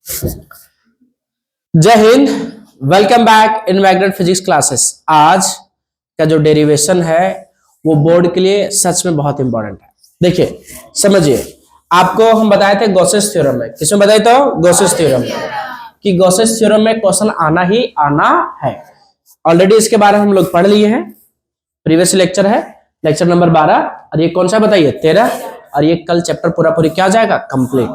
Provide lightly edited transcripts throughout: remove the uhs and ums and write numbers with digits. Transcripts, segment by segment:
जय Hind. Welcome back in magnet physics classes. आज का जो डेरिवेशन है वो बोर्ड के लिए सच में बहुत इंपॉर्टेंट है। देखिए समझिए, आपको हम बताए थे गॉसेस थ्योरम में, किसमें बताए तो गॉसेस थ्योरम में, कि गॉसेस थ्योरम में क्वेश्चन आना ही आना है। ऑलरेडी इसके बारे में हम लोग पढ़ लिए हैं, प्रीवियस लेक्चर है लेक्चर नंबर 12, और ये कौन सा बताइए 13, और ये कल चैप्टर पूरा पूरी क्या हो जाएगा कंप्लीट।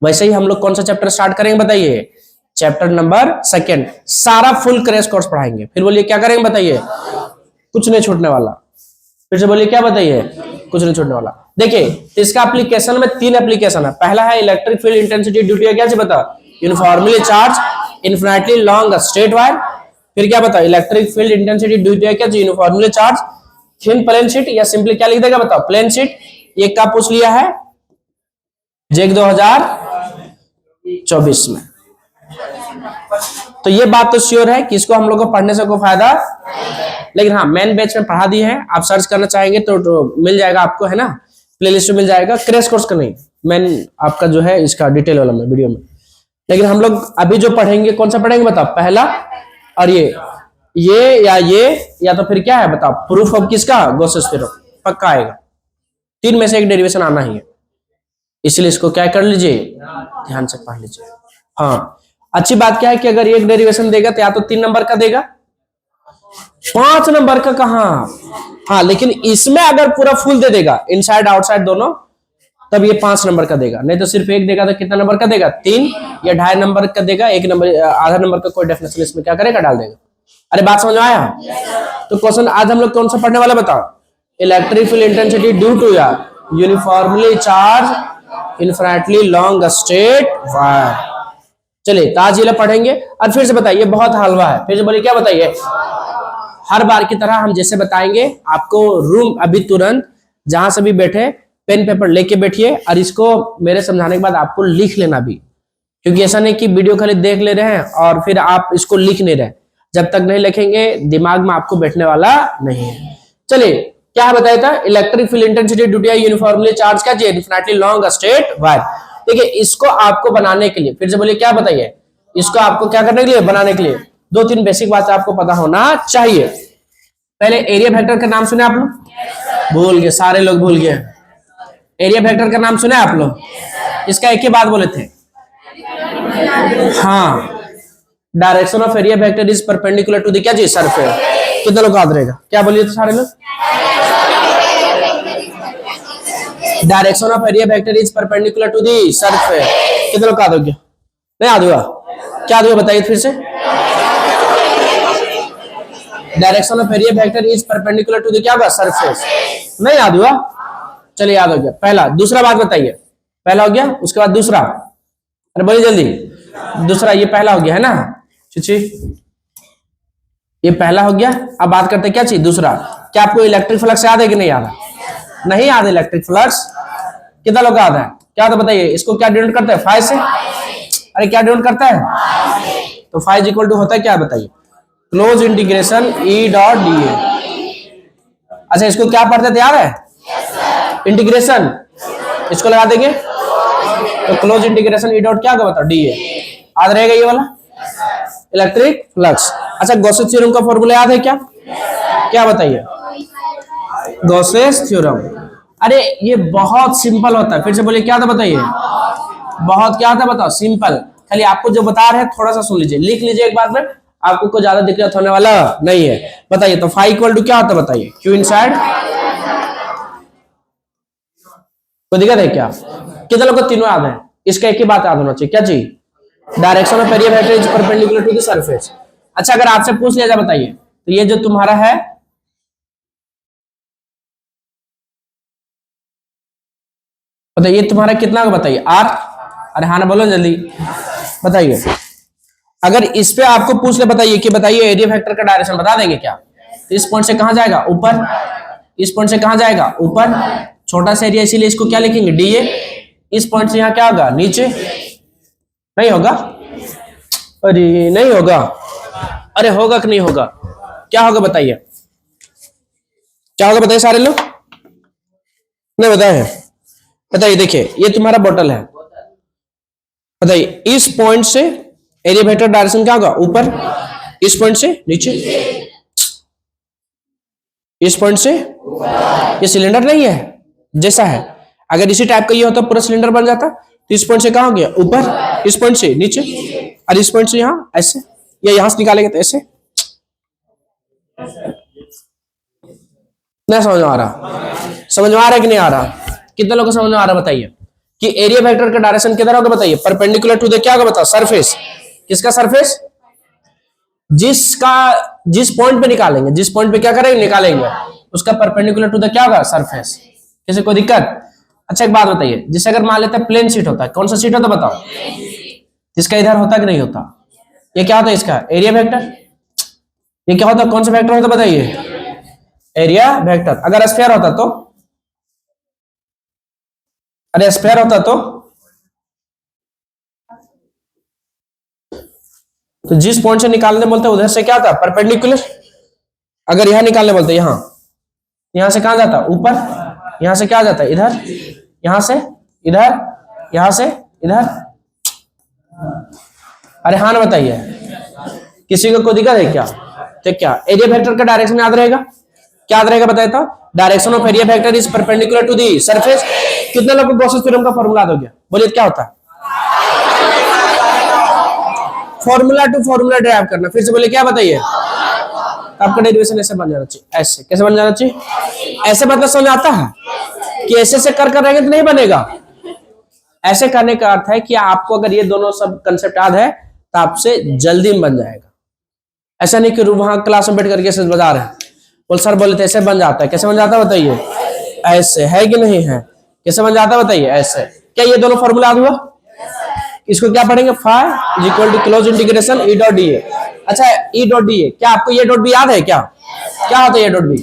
वैसे ही हम लोग कौन सा चैप्टर स्टार्ट करेंगे बताइए, चैप्टर नंबर 2, सारा फुल क्रैश कोर्स पढ़ाएंगे। फिर बोलिए क्या करेंगे बताइए, कुछ नहीं छूटने वाला। फिर से बोलिए क्या बताइए, कुछ नहीं छूटने वाला। देखिए इसका एप्लीकेशन में 3 एप्लीकेशन है। पहला है electric field intensity due to क्या से बता, uniformly charge infinitely long straight wire. फिर क्या बता, electric field intensity due to क्या, uniformly charge thin plane sheet, या सिंपली क्या लिख देगा बताओ प्लेन शीट। ये क्या पूछ लिया है जेक 2024 में। तो ये बात तो श्योर है कि इसको हम लोग को पढ़ने से कोई फायदा, लेकिन हाँ मेन बैच में पढ़ा दिए हैं। आप सर्च करना चाहेंगे तो मिल जाएगा आपको, है ना, प्लेलिस्ट में मिल जाएगा। क्रैश कोर्स का नहीं, मेन आपका जो है इसका डिटेल वाला में वीडियो में। लेकिन हम लोग अभी जो पढ़ेंगे कौन सा पढ़ेंगे बताओ, पहला और ये या तो फिर क्या है बताओ, प्रूफ ऑफ किसका, गॉसेस थ्योरम पक्का आएगा। 3 में से एक डेरिवेशन आना ही है, इसलिए इसको क्या कर लीजिए, ध्यान से पढ़ लीजिए। हाँ अच्छी बात क्या है कि अगर एक डेरिवेशन देगा तो या तो 3 नंबर का देगा, 5 नंबर का कहां। हाँ लेकिन इसमें अगर पूरा फुल दे देगा इनसाइड आउटसाइड दोनों, तब ये 5 नंबर का देगा। नहीं तो सिर्फ एक देगा तो कितना नंबर का देगा, 3 या 2.5 नंबर का देगा। 1 नंबर आधा नंबर का कोई डेफिनेशन इसमें क्या करेगा, डाल देगा। अरे बात समझ में आया। तो क्वेश्चन आज हम लोग कौन सा पढ़ने वाला बताओ, electric field intensity due to या uniformly charge infinitely long straight wire. चलिए तो आज ये पढ़ेंगे। और फिर से बताइए, बहुत हलवा है। फिर से बोलिए क्या बताइए, हर बार की तरह हम जैसे बताएंगे आपको, रूम अभी तुरंत जहां से भी बैठे पेन पेपर लेके बैठिए, और इसको मेरे समझाने के बाद आपको लिख लेना भी, क्योंकि ऐसा नहीं कि वीडियो खाली देख ले रहे हैं और फिर आप इसको लिख नहीं रहे। जब तक नहीं लिखेंगे दिमाग में आपको बैठने वाला नहीं है। चलिए क्या बताया था, electric field intensity due to uniformly charge का इनफिनिटली लॉन्ग स्ट्रेट वायर। देखिए इसको आपको बनाने के लिए, फिर से बोलिए क्या बताइए, इसको आपको क्या करने के लिए, बनाने के लिए 2-3 बेसिक बात आपको पता होना चाहिए। पहले एरिया वेक्टर का नाम सुने आप लोग, भूल गए, सारे लोग भूल गए। एरिया वेक्टर का नाम सुने आप लोग, इसका एक ही बात बोले थे, हाँ direction of area vector is perpendicular to the क्या चीज, सरफेस। कितना लोग याद रहेगा, क्या बोलिए तो सारे लोग, direction of area vector is perpendicular to the surface. कितने लोग याद हो गया, नहीं याद हुआ, क्या याद हुआ बताइए फिर से। Direction of area vector is perpendicular to the क्या होगा, सरफेस। नहीं याद हुआ, चलिए याद हो गया। पहला, दूसरा बात बताइए, पहला हो गया, उसके बाद दूसरा, अरे बोलिए जल्दी, दूसरा। ये पहला हो गया है ना, चिची ये पहला हो गया। अब बात करते हैं क्या चीज, दूसरा। क्या आपको इलेक्ट्रिक फ्लक्स याद है कि नहीं याद है, नहीं याद है इलेक्ट्रिक फ्लक्स, कितना लोग याद है, क्या तो बताइए। इसको क्या डिनोट करता है, फाइ से, अरे क्या डिनोट करता है, तो फाइ इक्वल टू होता है क्या बताइए, close integration E dot D A. अच्छा इसको क्या पढ़ते थे याद है, इंटीग्रेशन, इसको लगा देंगे तो क्लोज इंटीग्रेशन ई डॉट क्या होगा बताओ, डी ए। याद रहेगा ये वाला इलेक्ट्रिक फ्लक्स। अच्छा गॉसेस थ्योरम का फॉर्मूला याद है क्या, क्या बताइए, गॉसेस थ्योरम। अरे ये बहुत सिंपल होता है, फिर से बोलिए क्या था बताइए, बहुत क्या था बताओ, सिंपल। खाली आपको जो बता रहे हैं थोड़ा सा सुन लीजिए, लिख लीजिए एक बार में, आपको कोई ज्यादा दिक्कत होने वाला नहीं है। बताइए तो फाइ इक्वल टू क्या होता है बताइए, क्यू इनसाइड। कोई दिक्कत है क्या, कितने लोग को तीनों याद है, इसका एक ही बात याद होना चाहिए, क्या चाहिए, direction of area vector is perpendicular to the surface. अच्छा अगर आपसे पूछ लिया जाए बताइए, तो ये जो तुम्हारा है बताइए, ये तुम्हारा कितना का बताइए, आर। अरे हाँ ना बोलो जल्दी बताइए। अगर इस पे आपको पूछ ले बताइए कि बताइए एरिया वेक्टर का डायरेक्शन बता देंगे क्या, तो इस पॉइंट से कहां जाएगा, ऊपर, इस पॉइंट से कहां जाएगा, ऊपर, छोटा सा एरिया इसीलिए इसको क्या लिखेंगे, डी ए। इस पॉइंट से यहां क्या होगा, नीचे, नहीं होगा, अरे नहीं होगा, अरे होगा कि नहीं होगा, क्या होगा बताइए, क्या होगा बताइए सारे लोग, नहीं बताए, बताइए। देखिए ये तुम्हारा बोतल है, बताइए इस पॉइंट से एरिया वेक्टर डायरेक्शन क्या होगा, ऊपर, इस पॉइंट से नीचे, इस पॉइंट से, ये सिलेंडर नहीं है जैसा है, अगर इसी टाइप का ये होता पूरा सिलेंडर बन जाता, तो इस पॉइंट से कहां गया ऊपर, इस पॉइंट से नीचे, और इस पॉइंट से यहां ऐसे, या यहां से निकालेंगे तो ऐसे। नहीं समझ में आ रहा, समझ में आ रहा है कि नहीं आ रहा, कितने लोगों को समझ में आ रहा बताइए कि एरिया वेक्टर का डायरेक्शन किधर होगा, बताइए परपेंडिकुलर टू द क्या होगा, बताओ सरफेस, किसका सरफेस, जिस पॉइंट पे निकालेंगे, जिस पॉइंट पे क्या करेंगे निकालेंगे, उसका परपेंडिकुलर टू द क्या होगा सरफेस। किसी को दिक्कत? अच्छा एक बात बताइए, जिससे अगर मान लेते हैं प्लेन शीट होता है, कौन सा शीट होता है बताओ, इसका इधर होता कि नहीं होता, ये क्या होता है इसका एरिया वेक्टर, ये क्या होता है, कौन सा वेक्टर होता बताइए, एरिया वेक्टर। अगर स्फीयर होता तो, अरे स्फीयर होता तो जिस पॉइंट से निकालने बोलते हैं उधर से क्या था परपेंडिकुलर, अगर यहां निकालने बोलते यहां से कहां जाता ऊपर, यहां से क्या जाता इधर, यहां से इधर, यहां से इधर। अरे हाँ ना बताइए, किसी को कोई दिक्कत है क्या? तो क्या एरिया वेक्टर का डायरेक्शन याद रहेगा, क्या याद रहेगा बताए तो, direction of area vector is perpendicular to the surface. कितने लोग को गॉसेस थ्योरम का फॉर्मूला याद हो गया, बोलिए क्या होता है, फॉर्मूला टू फॉर्मूला ड्राइव करना, फिर से बोले क्या बताइए, आपका डेरिवेशन ऐसे बन जाना चाहिए, ऐसे कैसे बन जाना चाहिए, ऐसे मतलब समझ आता है कि ऐसे से कर रहेंगे तो नहीं बनेगा, ऐसे करने का अर्थ है कि आपको अगर ये दोनों सब कंसेप्ट याद है तो आपसे जल्दी में बन जाएगा। ऐसा नहीं कि वहां क्लास में बैठ करके ऐसे बजा रहे हैं, बोल सर बोले थे ऐसे बन जाता है, कैसे बन जाता है बताइए, ऐसे है कि नहीं है, कैसे बन जाता है बताइए ऐसे। क्या ये दोनों फॉर्मूला याद हुआ? इसको क्या पढ़ेंगे, phi is equal to close integration E dot D A. अच्छा ई डॉट डी ए, क्या आपको ये डॉट बी याद है क्या, क्या होता है ये डॉट बी,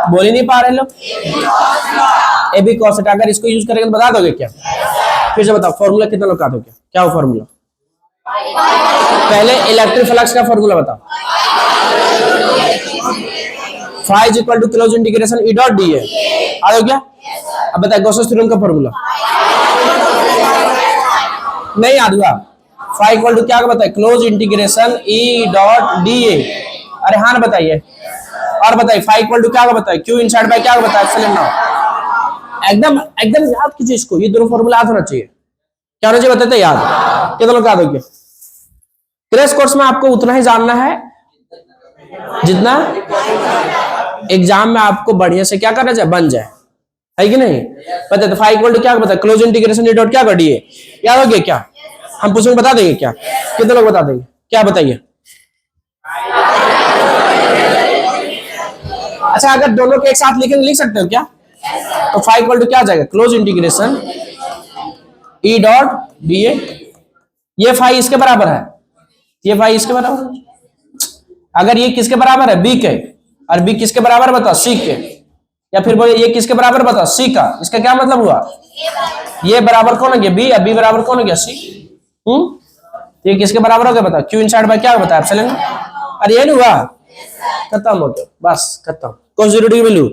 बोल ही नहीं पा रहे लोग, ए बी कॉस थीटा, अगर इसको यूज करेंगे तो बता दोगे क्या, फिर से बताओ फॉर्मूला कितना लोग याद हो गया, क्या हो फॉर्मूला, पहले इलेक्ट्रिक फ्लक्स का फॉर्मूला बताओ, phi is equal to close integration E dot D A, याद हो गया? अब बताए गॉसेस थ्योरम का फॉर्मूला नहीं याद हुआ, फाई इक्वल टू क्या बताए, close integration E dot D ए। अरे हाँ बताइए, और बताइए फाई इक्वल टू क्या बताए, क्यू इनसाइड बाय क्या बताए एप्सिलॉन नॉट। एकदम एकदम याद कीजिए इसको, ये दोनों फॉर्मूला याद होना चाहिए, क्या होना चाहिए बताते याद, कितना लोग याद हो गया? क्रैश कोर्स में आपको उतना ही जानना है जितना एग्जाम में आपको बढ़िया से क्या करना चाहिए, बन जाए, है कि नहीं? पता तो फाई इक्वल टू क्या बताए, क्लोज इंटीग्रेशन ई डॉट क्या कर दिए, याद हो गया क्या? हम पूछेंगे बता देंगे क्या, कितने लोग बता देंगे, क्या बताइए? अच्छा अगर दोनों के एक साथ लिखेंगे लिख सकते हो क्या? तो फाई इक्वल टू क्या आ जाएगा, close integration E dot D A, ये फाई इसके बराबर है, ये फाई इसके बराबर है, अगर ये किसके बराबर है, बी के, और बी किसके बराबर बताओ, सी के, या फिर बोले ये किसके बराबर बताओ, सी का, इसका क्या मतलब हुआ, ये बराबर कौन हो गया बी, बी बराबर कौन हो गया सी, ये किसके बराबर हो गया बताओ, क्यू इनसाइड बाय क्या बताया एप्सिलॉन। अरे ये नहीं हुआ, खत्म हो गया, बस खत्म, cos 0 की वैल्यू,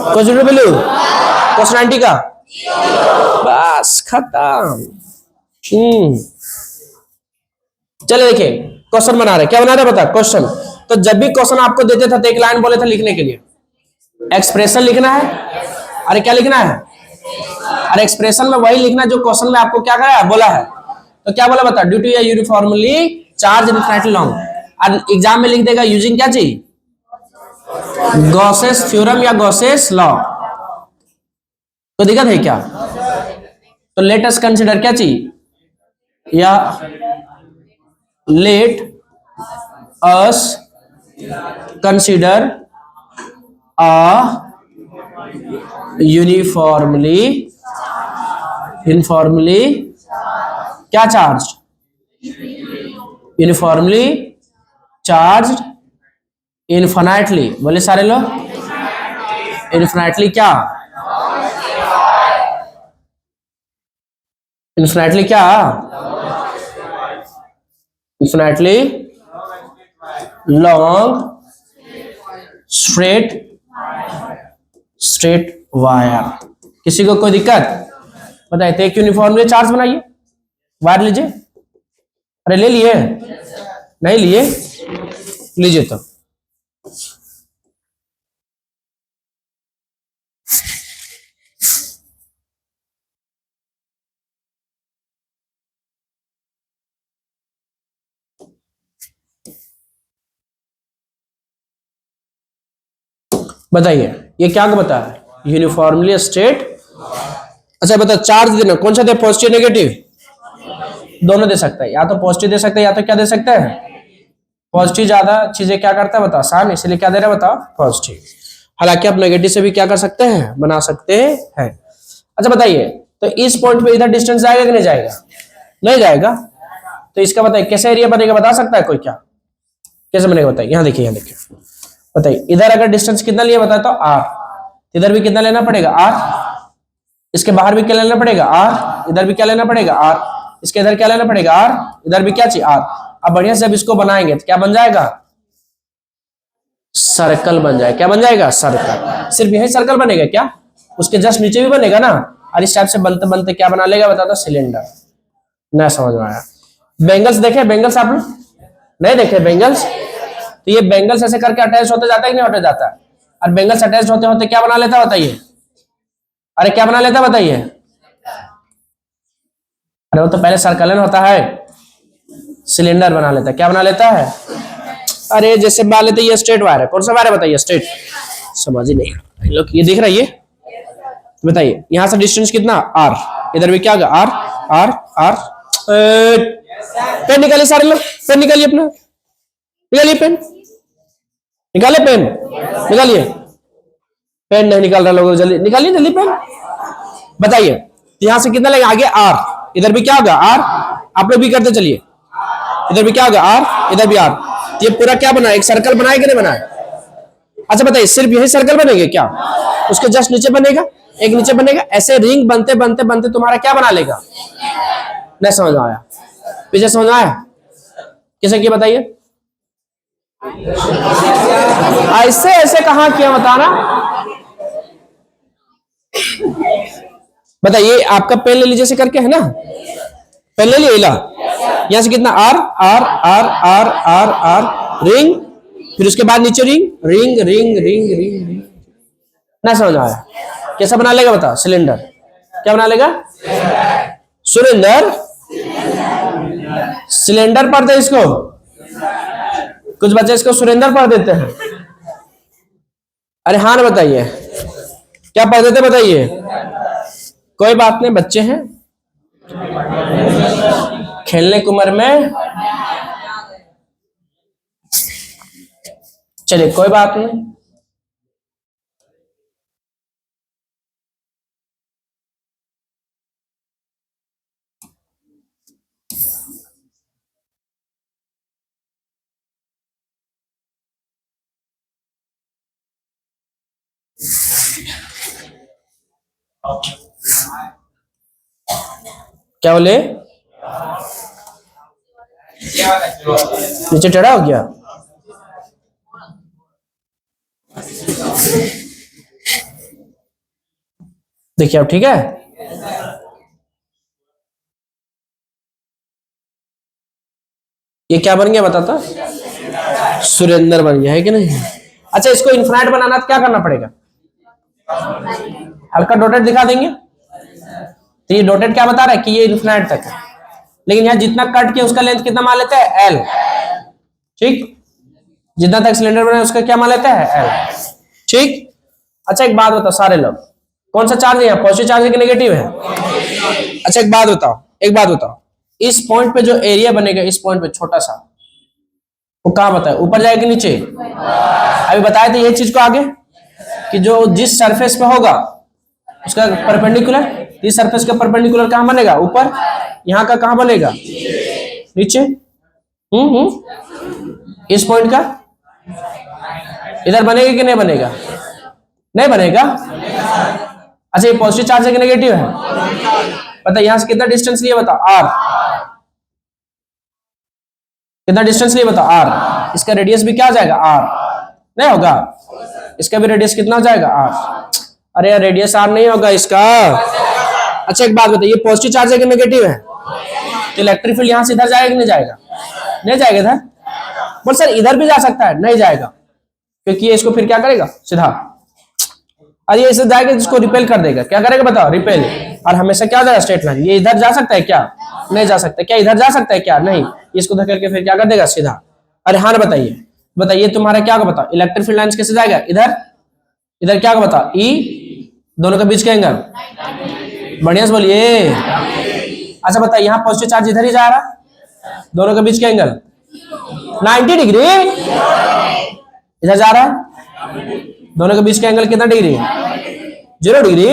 cos 0 वैल्यू cos 90 का, बस खत्म। चले देखिए क्वेश्चन बना रहे, क्या बना रहे बता क्वेश्चन। तो जब भी क्वेश्चन आपको देते थे तो एक लाइन बोले थे लिखने के लिए, एक्सप्रेशन लिखना है, अरे क्या लिखना है, अरे एक्सप्रेशन में वही लिखना जो क्वेश्चन में आपको क्या करा बोला है। तो क्या बोला बता, due to a uniformly charge infinitely long, और एग्जाम में लिख देगा यूजिंग क्या चाहिए, गॉसेस थ्योरम या गॉसेस लॉ। तो दिक्कत है क्या? तो लेट अस कंसीडर क्या चाहिए, या let us consider a uniformly क्या चार्ज, यूनिफॉर्मली चार्ज इनफिनिटली, बोले सारे लोग इनफिनिटली क्या, इनफिनिटली क्या, इनफिनिटली लॉन्ग स्ट्रेट वायर। किसी को कोई दिक्कत? बताइए, तो एक यूनिफॉर्मली चार्ज बनाइए, वायर लीजिए। अरे ले लिए? नहीं लिए? लीजिए तो। बताइए ये क्या बता है? Uniformly state. अच्छा बता, चार्ज देना कौन सा दे, पॉजिटिव नेगेटिव? दोनों दे सकता है, या तो पॉजिटिव दे सकता है या तो क्या दे सकता है, पॉजिटिव। ज्यादा चीजें क्या करता है बता, आसान, इसलिए क्या दे रहा है बताओ, पॉजिटिव। हालांकि आप नेगेटिव से भी क्या कर सकते हैं, बना सकते हैं। अच्छा बताइए, तो इस पॉइंट पे इधर डिस्टेंस जाएगा कि नहीं जाएगा? नहीं जाएगा। तो इसका बताइए कैसे एरिया बनेगा, बता सकता है कोई? क्या कैसे बनेगा बताइए? यहाँ देखिए, यहाँ देखिए, बताइए इधर अगर डिस्टेंस कितना लिया बताए तो आर, इधर भी कितना लेना पड़ेगा, आर। इसके बाहर भी क्या लेना पड़ेगा, आर। इधर भी क्या लेना पड़ेगा, आर। इसके इधर क्या लेना पड़ेगा, आर। इधर भी क्या चाहिए, आर। अब बढ़िया से जब इसको बनाएंगे तो क्या बन जाएगा, सर्कल बन जाएगा। क्या बन जाएगा, सर्कल। सिर्फ यही सर्कल बनेगा क्या? उसके जस्ट नीचे भी बनेगा ना। और इस टाइप से बनते बनते क्या बना लेगा बता दो, सिलेंडर। ना समझ में आया? बेंगल्स देखे, बेंगल्स आप लोग नहीं देखे बेंगल्स? तो ये बेंगल्स ऐसे करके अटैच होते जाता है कि नहीं होते जाता है? और बेंगल्स अटैच होते होते क्या बना लेता बताइए? अरे क्या बना लेता बताइए? अरे वो तो पहले सर्कलन होता है, सिलेंडर बना लेता है। क्या बना लेता है? अरे जैसे बना लेते, ये स्ट्रेट वायर है, कौन सा वायर है बताइए, स्ट्रेट। समझ ही नहीं लोग, ये दिख रहा है ये? बताइए यहां से डिस्टेंस कितना, आर। इधर भी क्या होगा, आर आर आर। पेन निकालिए सारे लोग, पेन निकालिए अपना, निकालिए पेन, निकाले पेन, निकालिए। पेन नहीं निकाल रहा लोगों, जल्दी निकालिए, जल्दी पेन। बताइए यहां से कितना लगेगा आगे, आर। इधर भी क्या होगा, आर। आप लोग भी करते चलिए, इधर भी क्या होगा, आर। इधर भी आर। ये पूरा क्या बना, एक सर्कल बनाए कि नहीं बनाए? अच्छा बताइए, सिर्फ यही सर्कल बनेगा क्या? उसके जस्ट नीचे बनेगा, एक नीचे बनेगा, ऐसे रिंग बनते बनते बनते तुम्हारा क्या बना लेगा? नहीं समझ में आया? पीछे समझ में आया? किसे किया बताइए? ऐसे ऐसे कहां किया बताना? बताइए आपका पेन ले लीजिए, ऐसे करके है ना, पेन ले लिया, यहां से कितना, R R R R R R ring, फिर उसके बाद नीचे ring ring ring ring ring ring. ना समझ आया? कैसा बना लेगा बता, सिलेंडर। क्या बना लेगा, सुरेंदर। सिलेंडर पढ़ते इसको, कुछ बच्चे इसको सुरेंदर पढ़ देते हैं। अरे हाँ ना बताइए, क्या पढ़ देते बताइए? कोई बात नहीं, बच्चे हैं, खेलने की उम्र में, चलिए कोई बात नहीं। क्या बोले, नीचे टेढ़ा हो गया? देखिए अब ठीक है? ये क्या बन गया बताता, सुरेंदर बन गया है कि नहीं? अच्छा इसको इन्फिनाइट बनाना तो क्या करना पड़ेगा, हल्का डॉटेड दिखा देंगे। तो ये डॉटेड क्या बता रहा है कि ये इन्फिनाइट तक है, लेकिन यहाँ जितना कट किया उसका लेंथ कितना मान लेते हैं, एल। ठीक, जितना तक सिलेंडर बना उसका क्या मान लेते हैं, एल। ठीक। अच्छा एक बात बताओ सारे लोग, कौन सा चार्ज है, पॉजिटिव चार्ज है कि नेगेटिव है? अच्छा एक बात बताओ, एक बात बताओ, इस पॉइंट पे जो एरिया बनेगा, इस पॉइंट पे छोटा सा, वो कहां बताए, ऊपर जाएगा कि नीचे? अभी बताए थे ये चीज को आगे, कि जो जिस सरफेस पे होगा उसका परपेंडिकुलर, इस सरफेस का परपेंडिकुलर कहां बनेगा, ऊपर। यहाँ का कहां बनेगा, नीचे। इस पॉइंट का इधर बनेगा कि नहीं बनेगा? नहीं बनेगा। अच्छा ये पॉजिटिव चार्ज है कि नेगेटिव है? पता यहां से कितना डिस्टेंस लिया बताओ, आर। कितना डिस्टेंस लिया बताओ, आर। इसका रेडियस भी क्या हो जाएगा, आर। नहीं होगा? इसका भी रेडियस कितना हो जाएगा, आर। अरे यार रेडियस आर नहीं होगा इसका, अच्छा एक बात बताइए, पॉजिटिव चार्ज है कि नेगेटिव है? तो इलेक्ट्रिक फील्ड यहां से इधर जाएगा कि नहीं जाएगा? नहीं जाएगा इधर। बोल सर इधर भी जा सकता है, नहीं जाएगा, क्योंकि ये इसको फिर क्या करेगा सीधा, और ये इसे जाएगा इसको रिपेल कर देगा। क्या करेगा बताओ? रिपेल। और हमेशा क्या जाएगा? Straight line. ये इधर जा सकता है क्या? नहीं जा सकता। क्या इधर जा सकता है क्या? नहीं। इसको धकेल के फिर क्या कर देगा? सीधा। अरे हाँ बताइए, बताइए तुम्हारा क्या होगा बताओ? इलेक्ट्रिक फील्ड लाइंस कैसे जाएगा? इधर, इधर क्या होगा बताओ? ई, दोनों के बीच का एंगल, बढ़िया से बोलिए। अच्छा बताइए, यहाँ पॉजिटिव चार्ज इधर ही जा रहा, दोनों के बीच का एंगल 90 डिग्री, इधर जा रहा है, दोनों के बीच का एंगल कितना डिग्री है? 0 डिग्री।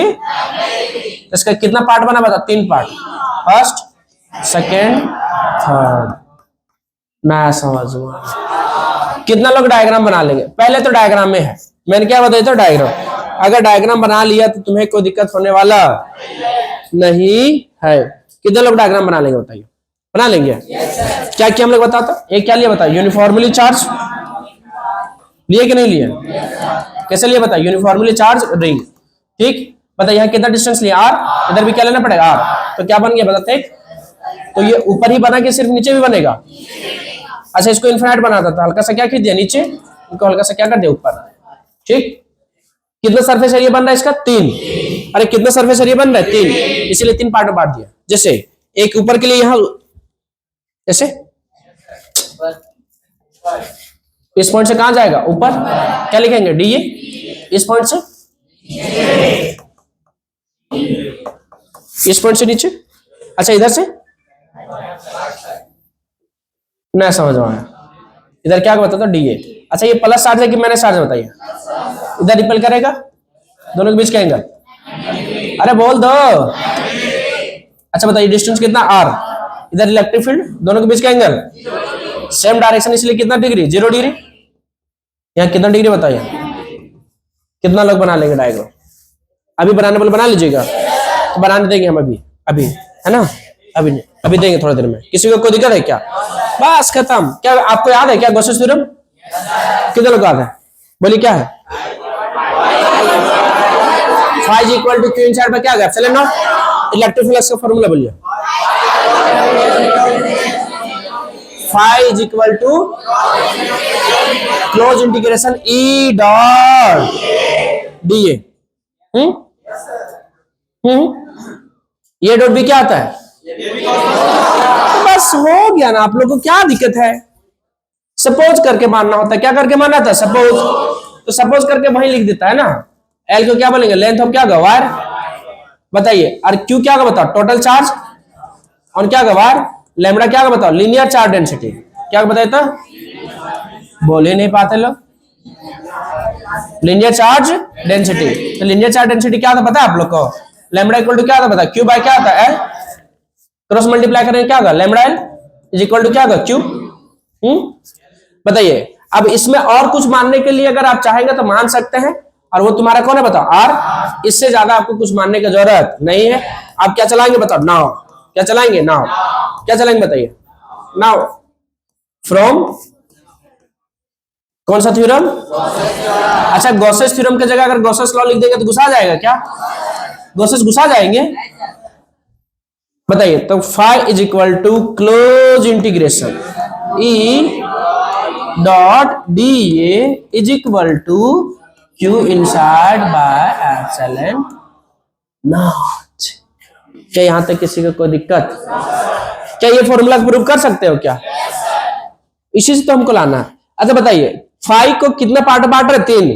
इसका कितना पार्ट बना बता? 3 पार्ट, फर्स्ट, सेकेंड, थर्ड। ना समझ में कितना लोग डायग्राम बना लेंगे? पहले तो डायग्राम में है, मैंने क्या बताया था? डायग्राम। अगर डायग्राम बना लिया तो तुम्हें कोई दिक्कत होने वाला नहीं है। कितने लोग डायग्राम बना लेंगे बताइए? बना लेंगे? क्या क्या हम लोग बताते? एक क्या लिया बताओ? यूनिफॉर्मली चार्ज लिए कि नहीं लिए? कैसे लिए बताओ? यूनिफॉर्मली चार्ज रिंग, ठीक। बताइए यहाँ कितना डिस्टेंस लिया? आर। इधर भी क्या लेना पड़ेगा? आर। तो क्या बन गया बताते? तो ये ऊपर ही बना कि सिर्फ नीचे भी बनेगा? अच्छा इसको इन्फिनाइट बनाता था, हल्का सा क्या खींच दिया नीचे, इनको हल्का सा क्या कर दिया ऊपर, ठीक। कितना सरफेस एरिया बन रहा है इसका? 3। अरे कितना सरफेस एरिया बन रहा है? 3, इसीलिए 3 पार्ट में बांट दिया। जैसे एक ऊपर के लिए यहां ऐसे, इस पॉइंट से कहां जाएगा? ऊपर। क्या लिखेंगे? डी। इस पॉइंट से, इस पॉइंट से नीचे। अच्छा इधर से नहीं समझ में आया, इधर क्या बताता? डी। अच्छा ये प्लस चार्ज है कि माइनस चार्ज है बताइए? इधर रिपेल करेगा, दोनों के बीच का एंगल, अरे बोल दो। अच्छा बताइए डिस्टेंस कितना? आर। इधर इलेक्ट्रिक फील्ड, दोनों के बीच का एंगल सेम डायरेक्शन, इसलिए कितना डिग्री? 0 डिग्री। यहाँ कितना डिग्री बताइए? कितना लोग बना लेंगे डायग्राम? अभी बनाने वाले बना लीजिएगा, तो बनाने देंगे हम अभी, अभी है ना, अभी नहीं, अभी देंगे थोड़ी देर में। किसी को कोई दिक्कत है क्या? बस खत्म। क्या आपको याद है क्या गॉसेस थ्योरम? कितने लोग याद है? बोलिए क्या है? Phi equal to Q inside में क्या गया? Epsilon naught. इलेक्ट्रिक फ्लक्स का फॉर्मूला बोलिए। Phi equal to close integration E dot D A. ये डॉट बी क्या आता है? तो बस हो गया ना। आप लोगों को क्या दिक्कत है? सपोज करके मानना होता है। क्या करके मानना था? सपोज। तो सपोज करके वही लिख देता है ना। एल को क्या बोलेंगे? लेंथ ऑफ क्या? वायर। बताइए। और क्यू क्या का बताओ? Total charge. और क्या का? वायर। लैम्बडा क्या का बताओ? Linear charge density. क्या बताया था? बोल ही नहीं पाते लोग। Linear charge density. तो लीनियर चार्ज डेंसिटी क्या था पता है आप लोग को? लैम्बडा इक्वल टू क्या था पता? क्यू बाय क्या था? एल। क्रॉस मल्टीप्लाई करेंगे क्या होगा? Lambda L is equal to क्या होगा? क्यू। बताइए। अब इसमें और कुछ मानने के लिए अगर आप चाहेंगे तो मान सकते हैं, और वो तुम्हारा कौन है बताओ? आर। इससे ज्यादा आपको कुछ मानने की जरूरत नहीं है। आप क्या चलाएंगे बताओ? नाउ। क्या चलाएंगे? नाउ। क्या चलाएंगे बताइए? नाउ। फ्रॉम कौन सा थ्योरम? अच्छा गॉसेस थ्योरम की जगह अगर गॉसेस लॉ लिख देंगे तो घुसा जाएगा क्या? गॉसेस घुसा जाएंगे? बताइए। तो phi is equal to close integration E dot D A is equal to Q inside by epsilon naught. क्या यहां तक किसी को कोई दिक्कत? क्या ये फॉर्मूला प्रूव कर सकते हो क्या? इसी से तो हमको लाना है। अच्छा बताइए फाइव को कितना पार्ट बांट रहे? 3,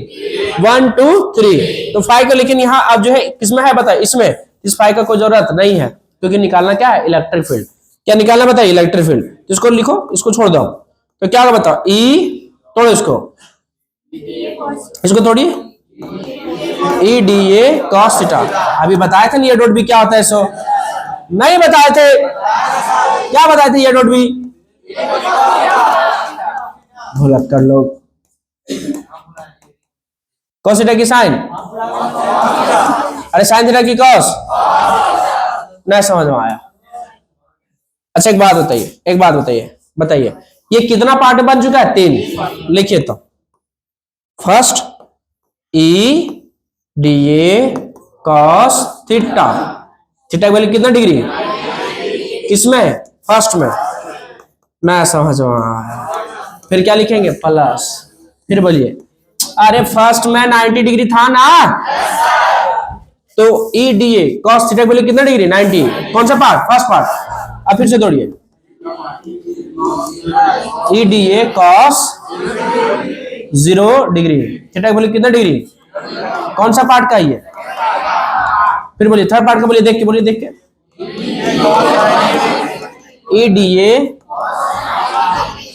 1 2 3। तो फाइव को, लेकिन यहाँ अब जो है किसमें है बताइए? इसमें। इस फाइव का कोई जरूरत नहीं है, क्योंकि निकालना क्या है? Electric field. क्या निकालना बताइए? Electric field. तो इसको लिखो, इसको छोड़ दो। तो क्या होगा बताओ? ई तोड़ो इसको, इसको तोड़िए। E D A cos theta. अभी बताए थे ना ये डॉट बी क्या होता है? सो नहीं बताए थे? क्या बताए थे? ये डॉट बी भुलक कर लोग। कॉस थीटा की साइन, अरे साइन थीटा की कॉस, नहीं समझ में आया। अच्छा एक बात बताइए, एक बात बताइए, बताइए ये कितना पार्ट बन चुका है? 3। लिखिए तो first E D A cos theta theta की वैल्यू कितना डिग्री, किसमें, फर्स्ट में, मैं समझ में आया। फिर क्या लिखेंगे, प्लस, फिर बोलिए, अरे फर्स्ट में 90 डिग्री था ना, तो E D A cos theta की वैल्यू कितना डिग्री, 90, कौन सा पार्ट, फर्स्ट पार्ट। अब फिर से दौड़िए, E D A cos 0 degree, theta की वैल्यू कितना डिग्री, कौन सा पार्ट का ये, फिर बोलिए थर्ड पार्ट का बोलिए, देख के बोलिए, देख के, E D A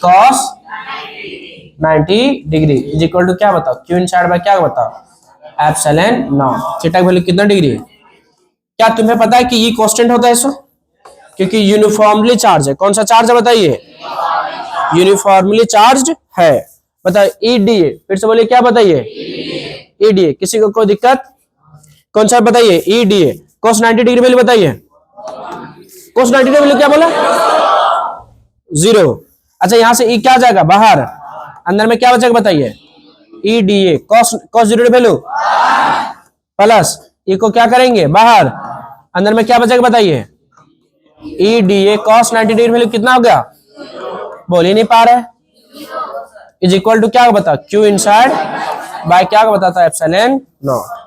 cos 90 degree is equal to क्या बताओ, क्यू इनसाइड बाय क्या बताओ, एप्सिलॉन नॉट। थीटा की वैल्यू कितना डिग्री है, क्या तुम्हें पता है कि ये कांस्टेंट होता है इसको, क्योंकि यूनिफॉर्मली चार्ज है। कौन सा चार्ज है बताइए, यूनिफॉर्मली चार्ज है। बताओ ई डी ए, फिर से बोलिए क्या बताइए, ई डी ए, किसी को कोई दिक्कत, कौन सा बताइए, E D A cos 90 degree value बताइए, cos 90 डिग्री वैल्यू क्या बोला, 0। अच्छा यहां से ई क्या जाएगा बाहर, अंदर में क्या बचेगा बताइए, E D A cos 0 value plus E को क्या करेंगे बाहर, अंदर में क्या बचेगा बताइए, E D A cos 90 degree value कितना हो गया, बोल ही नहीं पा रहे, इज इक्वल टू क्या बता, क्यू इनसाइड बाय क्या बताता है, एप्सिलॉन नॉट।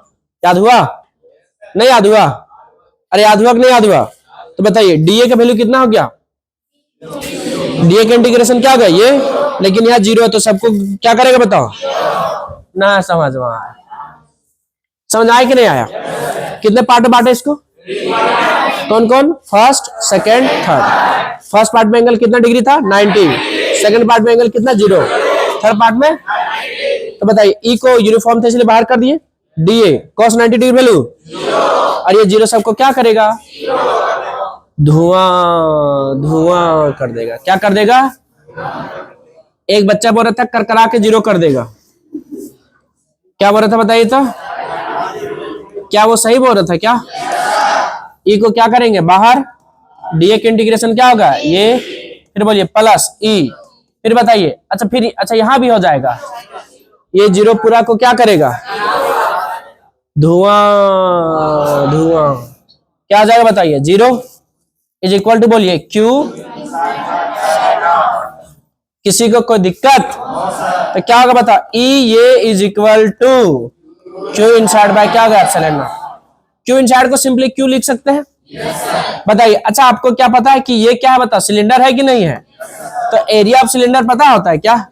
याद हुआ, नहीं याद हुआ, अरे याद हुआ कि नहीं याद हुआ, तो बताइए डीए का वैल्यू कितना हो गया, डीए का इंटीग्रेशन क्या होगा ये, लेकिन यहाँ 0 है तो सबको क्या करेगा बताओ, ना समझ में आया, समझ आया कि नहीं आया, कितने पार्ट बांटे इसको, कौन कौन, first second third. First part में एंगल कितना डिग्री था, 90, सेकंड पार्ट में एंगल कितना, 0, थर्ड पार्ट में, तो बताइए ई को यूनिफॉर्म थे इसलिए बाहर कर दिए, डीए cos 90 डिग्री वैल्यू, और ये 0 सबको क्या करेगा, धुआं धुआं कर देगा, क्या कर देगा, एक बच्चा बोल रहा था करकरा के 0 कर देगा, क्या बोल रहा था बताइए तो, क्या वो सही बोल रहा था क्या, ई को क्या करेंगे बाहर, डीए के इंटीग्रेशन क्या होगा ये, फिर बोलिए प्लस ई, फिर बताइए, अच्छा फिर अच्छा यहां भी हो जाएगा, ये 0 पूरा को क्या करेगा, धुआं धुआं, क्या आ जाएगा बताइए, 0 इज इक्वल टू बोलिए क्यू, किसी को कोई दिक्कत, तो क्या होगा बता, ई ये is equal to Q inside by क्या होगा, एप्सिलॉन नॉट। क्यू इनसाइड को सिंपली क्यू लिख सकते हैं, बताइए। अच्छा आपको क्या पता है कि ये क्या है बता, सिलेंडर है कि नहीं है, तो एरिया ऑफ सिलेंडर पता होता है क्या,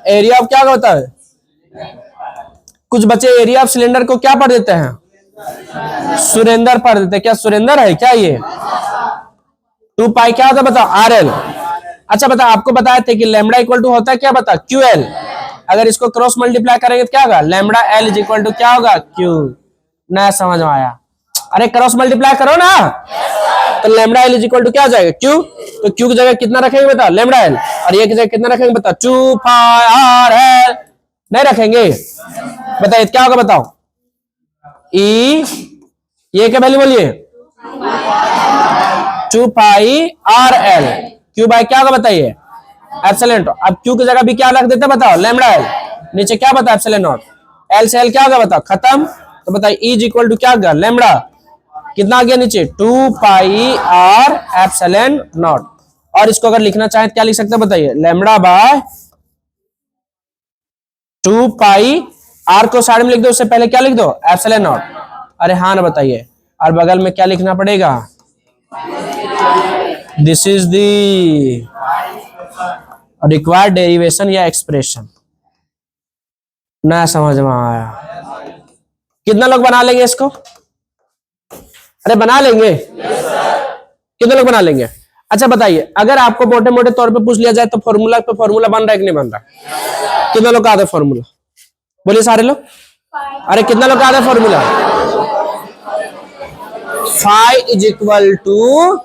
एरिया ऑफ क्या होता है, कुछ बच्चे एरिया ऑफ सिलेंडर को क्या पढ़ देते हैं, सुरेंदर पढ़ देते हैं, क्या सुरेंदर है क्या ये, 2 पाई क्या होता है बताओ, आर एल। अच्छा बता, आपको बताए थे कि लैम्बडा इक्वल टू होता है क्या बता, क्यू एल, अगर इसको क्रॉस मल्टीप्लाई करेंगे तो क्या होगा, lambda L is equal to क्या होगा, क्यू। ना समझ में आया, अरे क्रॉस मल्टीप्लाई करो ना, तो lambda L is equal to क्या हो जाएगा, क्यू, तो क्यू की जगह कितना रखेंगे बता, लैम्बडा एल, और ये की जगह कितना रखेंगे बता, 2 पाई आर एल, नहीं रखेंगे, बताइए क्या होगा बताओ, ई ये क्या वैल्यू बोलिए, 2 pi R L, Q by क्या होगा बताइए, एप्सिलॉन। अब क्यू की जगह भी क्या रख देते बताओ, लैम्बडा एल, नीचे क्या बता, एप्सिलॉन नॉट, एल से एल क्या होगा बताओ, खत्म, तो बताइए ई इज इक्वल टू क्या होगा, लैम्बडा कितना आ गया नीचे, 2 पाई आर एप्सिलॉन नॉट। और इसको अगर लिखना चाहे तो क्या लिख सकते हैं बताइए, लैम्बडा बाय 2 पाई, आर को साइड में लिख दो, उससे पहले क्या लिख दो, एप्सिलॉन नॉट, अरे हाँ ना बताइए, और बगल में क्या लिखना पड़ेगा, this is the required derivation या एक्सप्रेशन। ना समझ में आया, कितना लोग बना लेंगे इसको, अरे बना लेंगे, कितने लोग बना लेंगे। अच्छा बताइए, अगर आपको मोटे मोटे तौर पे पूछ लिया जाए तो फॉर्मूला पे फॉर्मूला बन रहा है कि नहीं बन रहा, कितना लोग का आता है फॉर्मूला, बोलिए सारे लोग, अरे कितना लोग का आता है formula, phi is equal to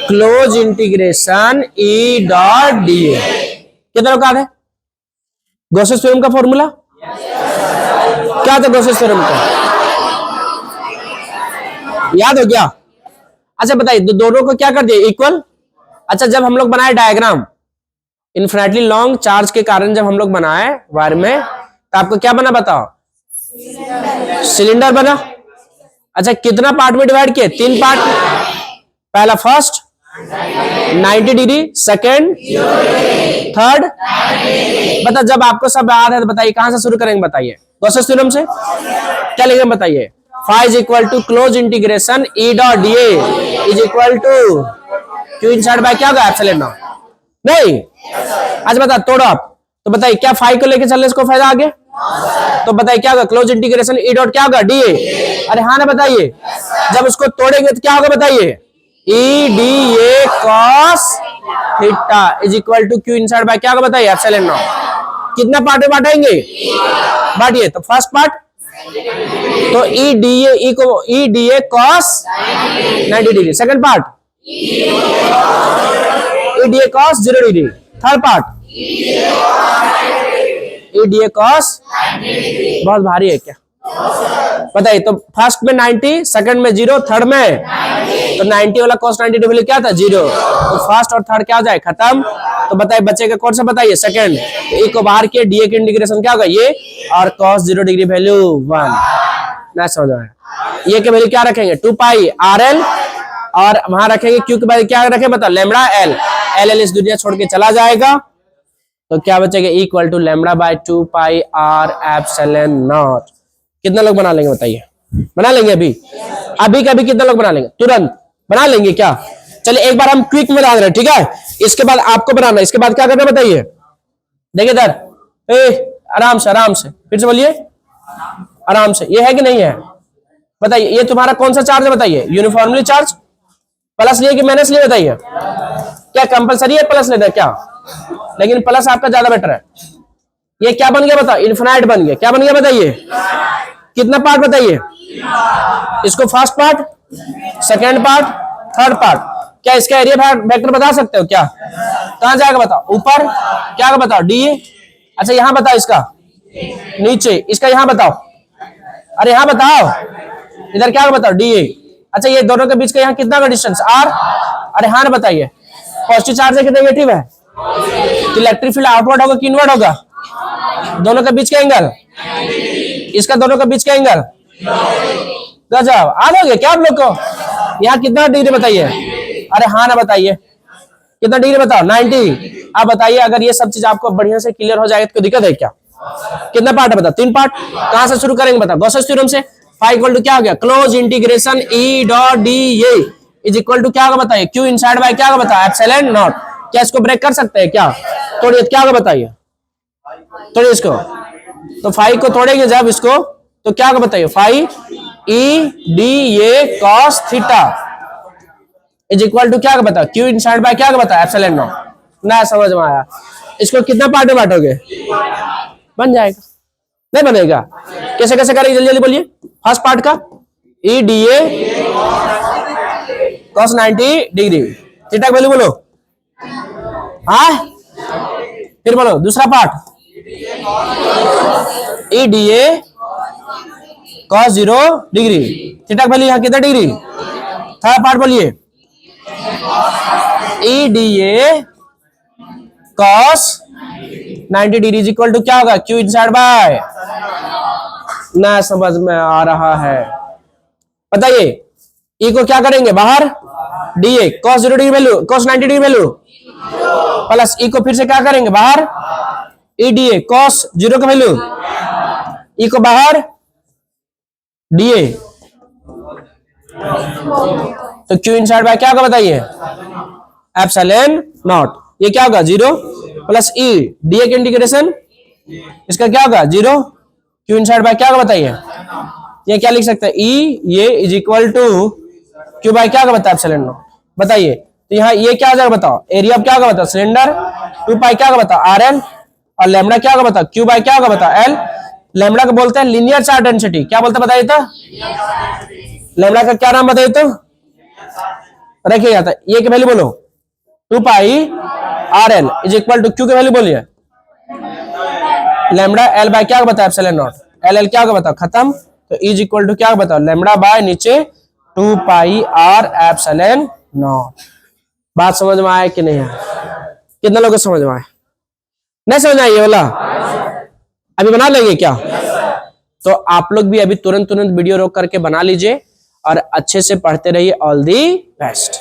close integration E dot D A, कितना लोग का आता है, गॉसेस थ्योरम का फॉर्मूला क्या था, गॉसेस थ्योरम का याद हो गया। अच्छा बताइए, दोनों को क्या कर दिया, इक्वल। अच्छा जब हम लोग बनाए डायग्राम इनफिनिटली लॉन्ग चार्ज के कारण, जब हम लोग बनाए वायर में, तो आपको क्या बना बताओ, सिलेंडर बना। अच्छा कितना पार्ट में डिवाइड किए? 3 पार्ट। पहला फर्स्ट 90 डिग्री, सेकेंड, थर्ड। बता जब आपको सब याद है तो बताइए कहां से शुरू करेंगे? बताइए गॉसेस थ्योरम से। क्या लिखेंगे बताइए? Phi is equal to close integration E dot D is equal to Q inside by क्या होगा? Epsilon naught. नहीं अच्छा बता तोड़ो आप। तो बताइए क्या फाई को लेके चलने इसको फायदा आगे? तो बताइए क्या होगा? क्लोज इंटीग्रेशन ई डॉट क्या होगा? D A. अरे हाँ ना बताइए। जब उसको तोड़ेंगे तो क्या होगा बताइए? E D A cos theta is equal to Q inside by क्या होगा बताइए? Epsilon naught. कितना पार्ट में बांटेंगे? बांटिए। तो फर्स्ट पार्ट तो E D A cos 90 degree. Second part E D A cos 0 degree. Third part E D A cos. बहुत भारी है क्या? बताइए। तो फर्स्ट में 90, सेकंड में 0, थर्ड में तो 90 वाला cos 90 डिग्री क्या था? 0। तो फर्स्ट और थर्ड क्या हो जाए? खत्म। तो बताइए बच्चे का कौन सा बताइए? सेकंड। ए को बाहर किए, डी ए की इंटीग्रेशन क्या होगा? ये और cos 0 डिग्री वैल्यू 1 ना समझ आया। ये के वैल्यू क्या रखेंगे? 2 पाई आर एल और वहां रखेंगे क्यू के बाद क्या रखें बता? Lambda L. एल एल इस दुनिया छोड़ के चला जाएगा तो क्या बचेगा? Equal to lambda by 2 pi R epsilon naught. कितना लोग बना लेंगे बताइए? बना लेंगे अभी? अभी का भी कितना लोग बना लेंगे? तुरंत बना लेंगे क्या? चलिए एक बार हम क्विक में डाल रहे हैं, ठीक है? इसके बाद आपको बनाना, इसके बाद क्या करना बताइए? देखिए इधर आराम से फिर से बोलिए आराम से। ये है कि नहीं है बताइए? ये तुम्हारा कौन सा चार्ज है बताइए? Uniformly charge. प्लस लिए कि माइनस लिए बताइए? क्या कंपलसरी है प्लस लेना क्या? लेकिन प्लस आपका ज्यादा बेटर है। ये क्या बन गया बताओ? इन्फिनाइट बन गया। क्या बन गया बताइए? कितना पार्ट बताइए? इसको first part, second part, third part. क्या इसका एरिया वेक्टर बता सकते हो क्या? कहां जाएगा बताओ? ऊपर क्या होगा बताओ? डी। अच्छा यहां बताओ इसका नीचे, इसका यहां बताओ। अरे यहां बताओ इधर क्या होगा बताओ? डी। अच्छा ये दोनों के बीच का यहाँ कितना का डिस्टेंस? आर। अरे हाँ ना बताइए। पॉजिटिव चार्ज है कि नेगेटिव है? तो इलेक्ट्रिक फील्ड आउटवर्ड होगा कि इनवर्ड होगा? दोनों के बीच का एंगल, इसका दोनों के बीच का एंगल गजब। आ जाओगे क्या आप लोग को? यहाँ कितना डिग्री बताइए? अरे हाँ ना बताइए कितना डिग्री बताओ? 90। आप बताइए अगर ये सब चीज आपको बढ़िया से क्लियर हो जाएगा तो दिक्कत है क्या? कितना पार्ट है बताओ? 3 पार्ट। कहां से शुरू करेंगे बताओ? गॉसेस थ्योरम से। फाई इक्वल टू क्या हो गया? Close integration E dot D A is equal to क्या होगा बताइए? क्यू इनसाइड बाय क्या होगा बताओ? Epsilon naught. क्या इसको ब्रेक कर सकते हैं क्या? तोड़िए क्या होगा बताइए? तोड़िए इसको। तो फाई को तोड़ेंगे जब इसको तो क्या होगा बताइए? Phi E D A cos theta is equal to क्या होगा बताओ? क्यू इनसाइड बाय क्या होगा बताओ? Epsilon naught. ना समझ में आया? इसको कितना पार्ट में बांटोगे? बन जाएगा? नहीं बनेगा? कैसे कैसे करेंगे जल्दी जल्दी बोलिए? फर्स्ट पार्ट का E D A cos 90 degree theta की वैल्यू बोलो। हाँ फिर बोलो दूसरा part E D A cos 0 degree theta की वैल्यू यहाँ कितना डिग्री? थर्ड पार्ट बोलिए E D A cos 90 degree is equal to क्या होगा? Q inside by. ना समझ में आ रहा है? बताइए ई को क्या करेंगे बाहर? D A cos 0 degree value, cos 90 degree value plus E को फिर से क्या करेंगे बाहर? ई डी ए कॉस 0 का वैल्यू, ई को बाहर डी ए। तो क्यू इनसाइड बाय क्या होगा बताइए? Epsilon not. ये क्या होगा? 0 प्लस ई डी ए की इंटीग्रेशन इसका क्या होगा? 0 क्यू इनसाइड बाय क्या होगा बताइए? ये क्या लिख सकते हैं? ई ये is equal to Q by क्या होगा बताओ? Epsilon naught. बताइए तो यहाँ ये क्या हो जाएगा बताओ? एरिया क्या होगा बताओ? सिलेंडर 2 पाई क्या होगा बताओ? आर एल और लैम्बडा क्या होगा बताओ? क्यू बाय क्या होगा बताओ? एल। लैम्बडा को बोलते हैं लीनियर चार्ज डेंसिटी। क्या बोलते बताइए तो? लैम्बडा का क्या नाम बताइए तो? रखिए जाता है ये की वैल्यू बोलो 2 pi R L is equal to Q की वैल्यू बोलिए लैम्बडा एल बाय क्या होगा बताओ? Epsilon not. एल एल क्या होगा बताओ? खत्म। तो इज इक्वल टू क्या होगा बताओ? लैम्बडा बाय नीचे 2 पाई आर एप्सिलॉन नॉट। बात समझ में आया कि नहीं है? कितना लोगों को समझ में आया? नहीं समझ आई ये वाला? अभी बना लेंगे क्या? तो आप लोग भी अभी तुरंत वीडियो रोक करके बना लीजिए और अच्छे से पढ़ते रहिए। All the best.